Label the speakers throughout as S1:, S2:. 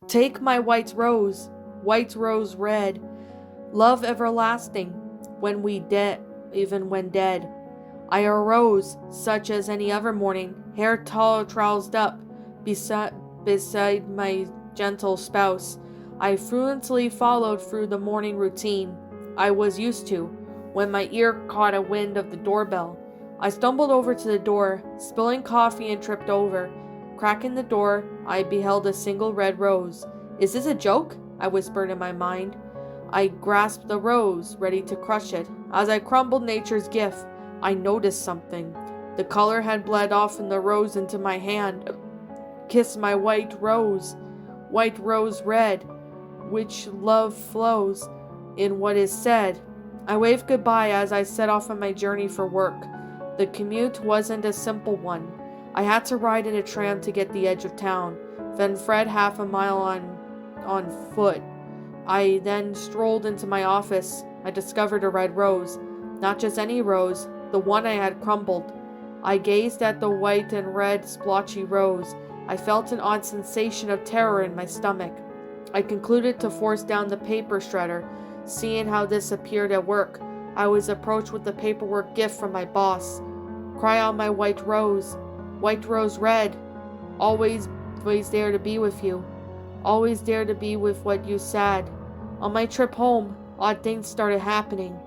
S1: Take my white rose red, love everlasting, when we dead, even when dead. I arose, such as any other morning, hair tall trowsed up, beside my gentle spouse. I fluently followed through the morning routine I was used to, when my ear caught a wind of the doorbell. I stumbled over to the door, spilling coffee and tripped over. Cracking the door, I beheld a single red rose. Is this a joke? I whispered in my mind. I grasped the rose, ready to crush it. As I crumbled nature's gift, I noticed something. The color had bled off from the rose into my hand. Kiss my white rose red, which love flows in what is said. I waved goodbye as I set off on my journey for work. The commute wasn't a simple one. I had to ride in a tram to get the edge of town, then thread half a mile on foot. I then strolled into my office. I discovered a red rose. Not just any rose, the one I had crumbled. I gazed at the white and red splotchy rose. I felt an odd sensation of terror in my stomach. I concluded to force down the paper shredder. Seeing how this appeared at work, I was approached with a paperwork gift from my boss. Cry out my white rose red, always there to be with you, always there to be with what you said. On my trip home, odd things started happening.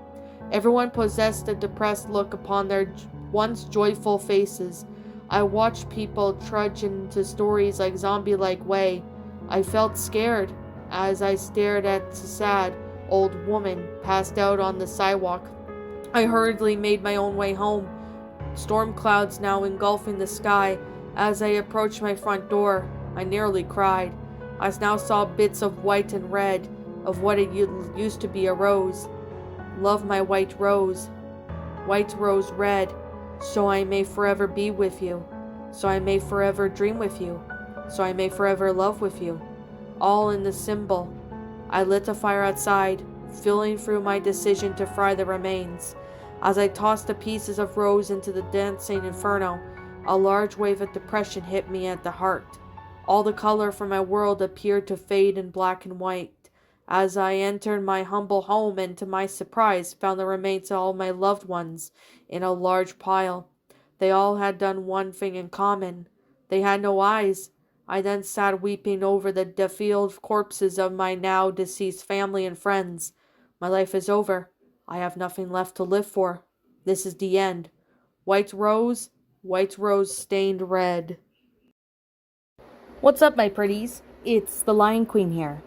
S1: Everyone possessed a depressed look upon their once joyful faces. I watched people trudge into stories like zombie-like way. I felt scared as I stared at the sad old woman passed out on the sidewalk. I hurriedly made my own way home. Storm clouds now engulfing the sky. As I approached my front door, I nearly cried. I now saw bits of white and red of what it used to be a rose. Love my white rose red, so I may forever be with you, so I may forever dream with you, so I may forever love with you. All in the symbol. I lit a fire outside, feeling through my decision to fry the remains. As I tossed the pieces of rose into the dancing inferno, a large wave of depression hit me at the heart. All the color from my world appeared to fade in black and white. As I entered my humble home and to my surprise found the remains of all my loved ones in a large pile. They all had done one thing in common. They had no eyes. I then sat weeping over the defiled corpses of my now deceased family and friends. My life is over. I have nothing left to live for. This is the end. White rose stained red. What's up, my pretties? It's the Lion Queen here.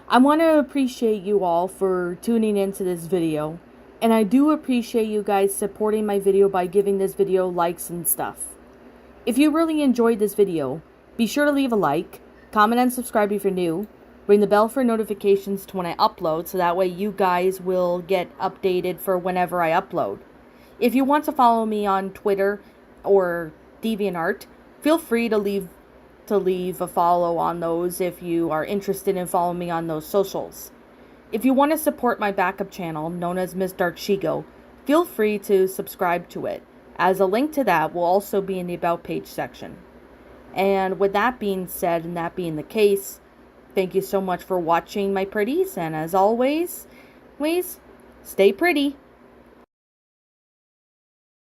S1: I want to appreciate you all for tuning into this video, and I do appreciate you guys supporting my video by giving this video likes and stuff. If you really enjoyed this video, be sure to leave a like, comment and subscribe if you're new, ring the bell for notifications to when I upload so that way you guys will get updated for whenever I upload. If you want to follow me on Twitter or DeviantArt, feel free to leave a follow on those if you are interested in following me on those socials. If you want to support my backup channel known as Miss Dark Shigo, feel free to subscribe to it, as a link to that will also be in the About page section. And with that being said, and that being the case, thank you so much for watching, my pretties, and as always, stay pretty.